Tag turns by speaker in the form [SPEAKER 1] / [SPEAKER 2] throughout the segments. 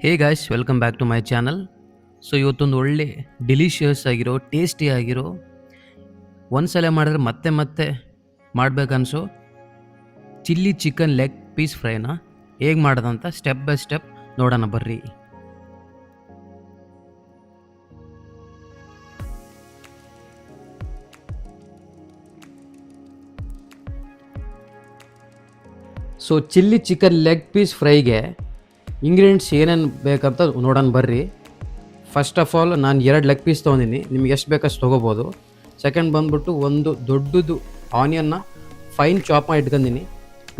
[SPEAKER 1] Hey guys, welcome back to my channel. So ಇವತ್ತೊಂದು ಒಳ್ಳೆ delicious ಆಗಿರೋ ಟೇಸ್ಟಿ ಆಗಿರೋ ಒಂದ್ಸಲ ಮಾಡಿದ್ರೆ ಮತ್ತೆ ಮತ್ತೆ ಮಾಡ್ಬೇಕನ್ಸೋ ಚಿಲ್ಲಿ ಚಿಕನ್ ಲೆಗ್ ಪೀಸ್ ಫ್ರೈನ ಹೇಗೆ ಮಾಡೋದಂತ ಸ್ಟೆಪ್ ಬೈ ಸ್ಟೆಪ್ ನೋಡೋಣ ಬರ್ರಿ. So chilli chicken leg piece ಫ್ರೈಗೆ ಇಂಗ್ರೀಡಿಯೆಂಟ್ಸ್ ಏನೇನು ಬೇಕಂತ ನೋಡೋಣ ಬರ್ರಿ. ಫಸ್ಟ್ ಆಫ್ ಆಲ್ ನಾನು 2 ಲೆಗ್ ಪೀಸ್ ತೊಗೊಂಡಿನಿ, ನಿಮ್ಗೆ ಎಷ್ಟು ಬೇಕಷ್ಟು ತೊಗೋಬೋದು. ಸೆಕೆಂಡ್ ಬಂದ್ಬಿಟ್ಟು ಒಂದು ದೊಡ್ಡದು ಆನಿಯನ್ನ ಫೈನ್ ಚಾಪ್ ಮಾಡಿ ಇಟ್ಕೊಂಡಿನಿ.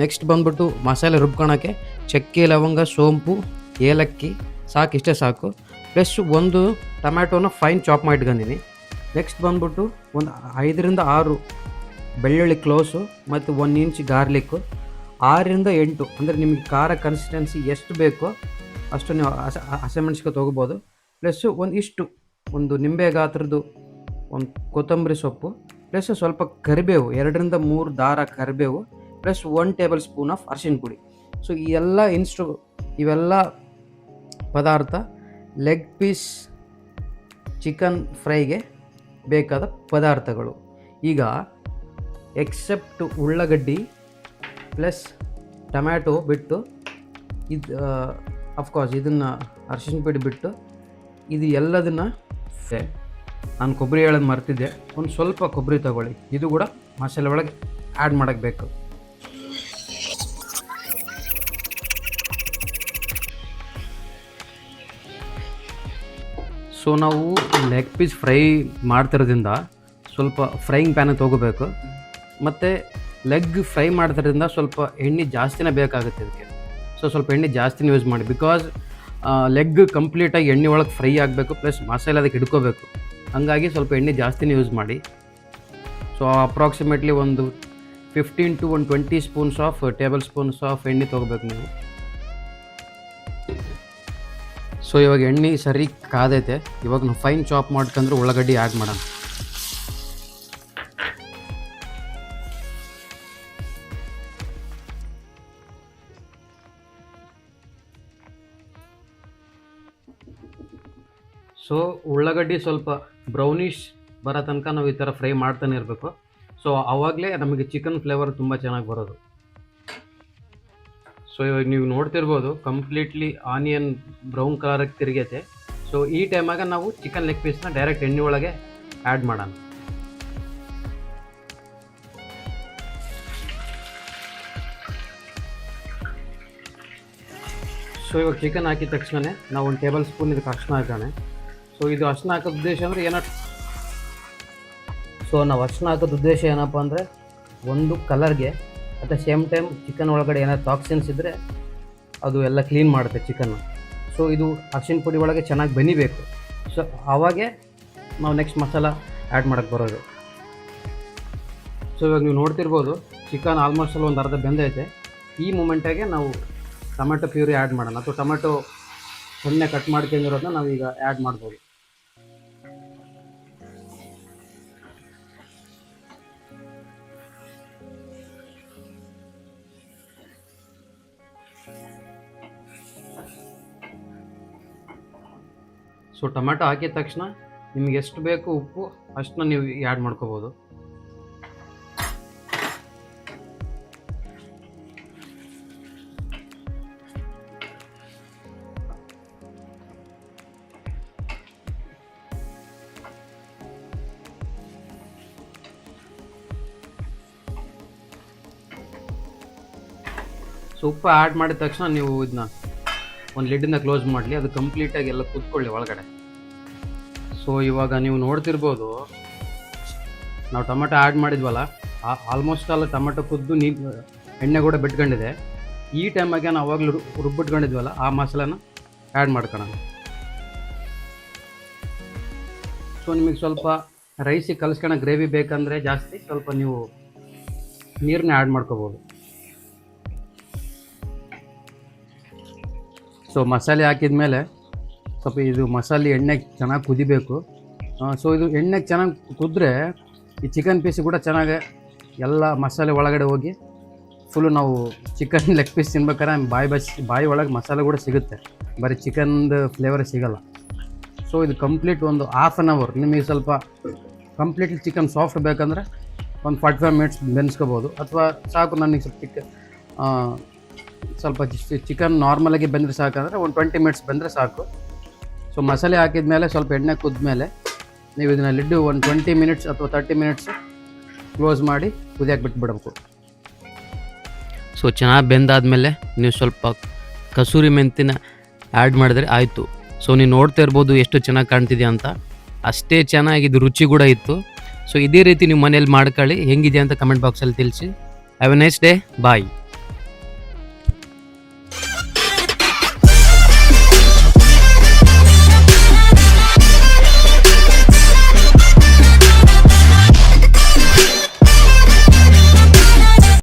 [SPEAKER 1] ನೆಕ್ಸ್ಟ್ ಬಂದ್ಬಿಟ್ಟು ಮಸಾಲೆ ರುಬ್ಕೊಳಕ್ಕೆ ಚಕ್ಕೆ, ಲವಂಗ, ಸೋಂಪು, ಏಲಕ್ಕಿ ಸಾಕು, ಇಷ್ಟೇ ಸಾಕು. ಪ್ಲಸ್ ಒಂದು ಟೊಮ್ಯಾಟೋನ ಫೈನ್ ಚಾಪ್ ಮಾಡಿ ಇಟ್ಕೊಂಡಿನಿ. ನೆಕ್ಸ್ಟ್ ಬಂದ್ಬಿಟ್ಟು ಒಂದು 5ರಿಂದ 6 ಬೆಳ್ಳುಳ್ಳಿ ಕ್ಲೋಸು ಮತ್ತು 1 ಇಂಚ್ ಗಾರ್ಲಿಕ್ಕು, 6ರಿಂದ 8 ಅಂದರೆ ನಿಮಗೆ ಖಾರ ಕನ್ಸಿಸ್ಟೆನ್ಸಿ ಎಷ್ಟು ಬೇಕೋ ಅಷ್ಟು ನೀವು ಹಸಿಮೆಣ್ಸಿಕಾಯಿ ತೊಗೋಬೋದು. ಪ್ಲಸ್ಸು ಒಂದು ನಿಂಬೆ ಗಾತ್ರದ್ದು ಒಂದು ಕೊತ್ತಂಬರಿ ಸೊಪ್ಪು, ಪ್ಲಸ್ ಸ್ವಲ್ಪ ಕರಿಬೇವು, 2ರಿಂದ 3 ದಾರ ಕರಿಬೇವು, ಪ್ಲಸ್ 1 ಟೇಬಲ್ ಸ್ಪೂನ್ ಆಫ್ ಅರಿಶಿನ ಪುಡಿ. ಸೊ ಈ ಎಲ್ಲ ಇವೆಲ್ಲ ಪದಾರ್ಥ ಲೆಗ್ ಪೀಸ್ ಚಿಕನ್ ಫ್ರೈಗೆ ಬೇಕಾದ ಪದಾರ್ಥಗಳು. ಈಗ ಎಕ್ಸೆಪ್ಟ್ ಉಳ್ಳಾಗಡ್ಡಿ ಪ್ಲಸ್ ಟೊಮ್ಯಾಟೊ ಬಿಟ್ಟು ಇದು ಅಫ್ಕೋರ್ಸ್ ಇದನ್ನು ಅರಿಶಿನ ಪುಡಿ ಬಿಟ್ಟು ಇದು ಎಲ್ಲದನ್ನು ನಾನು ಕೊಬ್ಬರಿ ಹೇಳೋದು ಮರ್ತಿದ್ದೆ, ಒಂದು ಸ್ವಲ್ಪ ಕೊಬ್ಬರಿ ತಗೊಳ್ಳಿ. ಇದು ಕೂಡ ಮಸಾಲೆ ಒಳಗೆ ಆ್ಯಡ್ ಮಾಡೋಕ್ಕೆ ಬೇಕು. ಸೊ ನಾವು ಲೆಗ್ ಪೀಸ್ ಫ್ರೈ ಮಾಡ್ತಿರೋದ್ರಿಂದ ಸ್ವಲ್ಪ ಫ್ರೈಯಿಂಗ್ ಪ್ಯಾನ್ ತೊಗೋಬೇಕು. ಮತ್ತು ಲೆಗ್ ಫ್ರೈ ಮಾಡ್ತಿರೋದ್ರಿಂದ ಸ್ವಲ್ಪ ಎಣ್ಣೆ ಜಾಸ್ತಿನೇ ಬೇಕಾಗುತ್ತೆ ಇದಕ್ಕೆ. ಸೊ ಸ್ವಲ್ಪ ಎಣ್ಣೆ ಜಾಸ್ತಿನೇ ಯೂಸ್ ಮಾಡಿ, ಬಿಕಾಸ್ ಲೆಗ್ ಕಂಪ್ಲೀಟಾಗಿ ಎಣ್ಣೆ ಒಳಗೆ ಫ್ರೈ ಆಗಬೇಕು, ಪ್ಲಸ್ ಮಸಾಲೆ ಅದಕ್ಕೆ ಹಿಡ್ಕೋಬೇಕು. ಹಾಗಾಗಿ ಸ್ವಲ್ಪ ಎಣ್ಣೆ ಜಾಸ್ತಿನೇ ಯೂಸ್ ಮಾಡಿ. ಸೊ ಅಪ್ರಾಕ್ಸಿಮೇಟ್ಲಿ ಒಂದು 15 to 20 ಟೇಬಲ್ ಸ್ಪೂನ್ಸ್ ಆಫ್ ಎಣ್ಣೆ ತೊಗೋಬೇಕು ನೀವು. ಸೊ ಇವಾಗ ಎಣ್ಣೆ ಸರಿ ಕಾದೈತೆ. ಇವಾಗ ನಾವು ಫೈನ್ ಚಾಪ್ ಮಾಡ್ಕೊಂಡ್ರೆ ಉಳ್ಳಾಗಡ್ಡಿ ಆ್ಯಡ್ ಮಾಡೋಣ. ಸೊ ಉಳ್ಳಾಗಡ್ಡಿ ಸ್ವಲ್ಪ ಬ್ರೌನಿಷ್ ಬರೋ ತನಕ ನಾವು ಈ ಥರ ಫ್ರೈ ಮಾಡ್ತಾನೆ ಇರಬೇಕು. ಸೊ ಆವಾಗಲೇ ನಮಗೆ ಚಿಕನ್ ಫ್ಲೇವರ್ ತುಂಬ ಚೆನ್ನಾಗಿ ಬರೋದು. ಸೊ ಇವಾಗ ನೀವು ನೋಡ್ತಿರ್ಬೋದು ಕಂಪ್ಲೀಟ್ಲಿ ಆನಿಯನ್ ಬ್ರೌನ್ ಕಲರಿಗೆ ತಿರುಗೈತೆ. ಸೊ ಈ ಟೈಮಾಗ ನಾವು ಚಿಕನ್ ಲೆಗ್ ಪೀಸ್ನ ಡೈರೆಕ್ಟ್ ಎಣ್ಣೆ ಒಳಗೆ ಆ್ಯಡ್ ಮಾಡೋಣ. ಸೊ ಇವಾಗ ಚಿಕನ್ ಹಾಕಿದ ತಕ್ಷಣ ನಾವು 1 ಟೇಬಲ್ ಸ್ಪೂನ್ ಇದಕ್ಕೆ ಅರಿಶಿನ ಹಾಕೋಣ. ಸೊ ಇದು ಅರಿಶಿನ ಹಾಕೋದು ಉದ್ದೇಶ ಅಂದರೆ ನಾವು ಅರಿಶಿನ ಹಾಕೋದು ಉದ್ದೇಶ ಏನಪ್ಪ ಅಂದರೆ ಒಂದು ಕಲರ್ಗೆ, at the same time chicken ಒಳಗಡೆ ಏನಾದ್ರು ಟಾಕ್ಸಿನ್ಸ್ ಇದ್ದರೆ ಅದು ಎಲ್ಲ ಕ್ಲೀನ್ ಮಾಡುತ್ತೆ ಚಿಕನ್ನು. ಸೊ ಇದು ಅರಿಶಿನ ಪುಡಿ ಒಳಗೆ ಚೆನ್ನಾಗಿ ಬೆನಿಬೇಕು. ಸೊ ಆವಾಗೇ ನಾವು ನೆಕ್ಸ್ಟ್ ಮಸಾಲ ಆ್ಯಡ್ ಮಾಡೋಕ್ಕೆ ಬರೋದು. ಸೊ ಇವಾಗ ನೀವು ನೋಡ್ತಿರ್ಬೋದು ಚಿಕನ್ ಆಲ್ಮೋಸ್ಟ್ ಅಲ್ಲಿ ಒಂದು ಅರ್ಧ ಬೆಂದೈತೆ. ಈ ಮೂಮೆಂಟಾಗೆ ನಾವು ಟೊಮೆಟೊ ಪ್ಯೂರಿ ಆ್ಯಡ್ ಮಾಡೋಣ, ಅಥವಾ ಟೊಮೆಟೊ ಸಣ್ಣ ಕಟ್ ಮಾಡ್ಕೊಂಡಿರೋದನ್ನ ನಾವೀಗ ಆ್ಯಡ್ ಮಾಡ್ಬೋದು. ಸೊ ಟೊಮೆಟೊ ಹಾಕಿದ ತಕ್ಷಣ ನಿಮಗೆ ಎಷ್ಟು ಬೇಕು ಉಪ್ಪು ಅಷ್ಟನ್ನ ನೀವು ಆ್ಯಡ್ ಮಾಡ್ಕೋಬೋದು. ಸೊ ಉಪ್ಪು ಆ್ಯಡ್ ಮಾಡಿದ ತಕ್ಷಣ ನೀವು ಇದನ್ನ ಒಂದು ಲಿಡ್ಡನ್ನ ಕ್ಲೋಸ್ ಮಾಡಲಿ, ಅದು ಕಂಪ್ಲೀಟಾಗಿ ಎಲ್ಲ ಕುತ್ಕೊಳ್ಳಿ ಒಳಗಡೆ. ಸೊ ಇವಾಗ ನೀವು ನೋಡ್ತಿರ್ಬೋದು ನಾವು ಟೊಮೆಟೊ ಆ್ಯಡ್ ಮಾಡಿದ್ವಲ್ಲ, ಆಲ್ಮೋಸ್ಟ್ ಎಲ್ಲ ಟೊಮೆಟೊ ಕುದ್ದು ಎಣ್ಣೆ ಕೂಡ ಬಿಟ್ಕೊಂಡಿದೆ. ಈ ಟೈಮಾಗೆ ನಾವು ಅವಾಗಲೂ ರುಬ್ಬಿಟ್ಕೊಂಡಿದ್ವಲ್ಲ ಆ ಮಸಾಲೆನ ಆ್ಯಡ್ ಮಾಡ್ಕೊಳ್ಳೋಣ. ಸೊ ನಿಮಗೆ ಸ್ವಲ್ಪ ರೈಸಿಗೆ ಕಲಿಸ್ಕೊಳ್ಳೋ ಗ್ರೇವಿ ಬೇಕಂದರೆ ಜಾಸ್ತಿ ಸ್ವಲ್ಪ ನೀವು ನೀರನ್ನ ಆ್ಯಡ್ ಮಾಡ್ಕೋಬೋದು. ಸೊ ಮಸಾಲೆ ಹಾಕಿದ ಮೇಲೆ ಸ್ವಲ್ಪ ಇದು ಮಸಾಲೆ ಎಣ್ಣೆಗೆ ಚೆನ್ನಾಗಿ ಕುದಿಬೇಕು. ಸೊ ಇದು ಎಣ್ಣೆಗೆ ಚೆನ್ನಾಗಿ ಕುದ್ರೆ ಈ ಚಿಕನ್ ಪೀಸ್ ಕೂಡ ಚೆನ್ನಾಗಿ ಎಲ್ಲ ಮಸಾಲೆ ಒಳಗಡೆ ಹೋಗಿ ಫುಲ್ಲು ನಾವು ಚಿಕನ್ ಲೆಗ್ ಪೀಸ್ ತಿನ್ಬೇಕಾದ್ರೆ ಬಾಯಿ ಒಳಗೆ ಮಸಾಲೆ ಕೂಡ ಸಿಗುತ್ತೆ, ಬರೀ ಚಿಕನ್ದು ಫ್ಲೇವರ್ ಸಿಗೋಲ್ಲ. ಸೊ ಇದು ಕಂಪ್ಲೀಟ್ ಒಂದು ಹಾಫ್ ಆನ್ ಅವರ್, ನಿಮಗೆ ಸ್ವಲ್ಪ ಕಂಪ್ಲೀಟ್ಲಿ ಚಿಕನ್ ಸಾಫ್ಟ್ ಬೇಕಂದರೆ ಒಂದು 45 ಮಿನಿಟ್ಸ್ ಬೆನ್ಸ್ಕೋಬೋದು, ಅಥವಾ ಸಾಕು ನನಗೆ ಸ್ವಲ್ಪ ಚಿಕನ್ ನಾರ್ಮಲಾಗಿ ಬೆಂದರೆ ಸಾಕಂದರೆ ಒಂದು 20 ಮಿನಿಟ್ಸ್ ಬೆಂದರೆ ಸಾಕು. ಸೊ ಮಸಾಲೆ ಹಾಕಿದ ಮೇಲೆ ಸ್ವಲ್ಪ ಎಣ್ಣೆ ಕುದ್ಮೇಲೆ ನೀವು ಇದನ್ನು ಲಿಡ್ಡು ಒಂದು 20 ಮಿನಿಟ್ಸ್ ಅಥವಾ 30 ಮಿನಿಟ್ಸ್ ಕ್ಲೋಸ್ ಮಾಡಿ ಕುದಿಯಕ್ಕೆ ಬಿಟ್ಬಿಡಬೇಕು. ಸೊ ಚೆನ್ನಾಗಿ ಬೆಂದಾದಮೇಲೆ ನೀವು ಸ್ವಲ್ಪ ಕಸೂರಿ ಮೆಂತಿನ ಆ್ಯಡ್ ಮಾಡಿದ್ರೆ ಆಯಿತು. ಸೊ ನೀವು ನೋಡ್ತಾ ಇರ್ಬೋದು ಎಷ್ಟು ಚೆನ್ನಾಗಿ ಕಾಣ್ತಿದೆ ಅಂತ, ಅಷ್ಟೇ ಚೆನ್ನಾಗಿದ್ದು ರುಚಿ ಕೂಡ ಇತ್ತು. ಸೊ ಇದೇ ರೀತಿ ನೀವು ಮನೇಲಿ ಮಾಡ್ಕೊಳ್ಳಿ, ಹೆಂಗಿದೆ ಅಂತ ಕಮೆಂಟ್ ಬಾಕ್ಸಲ್ಲಿ ತಿಳಿಸಿ. Have a nice day, bye.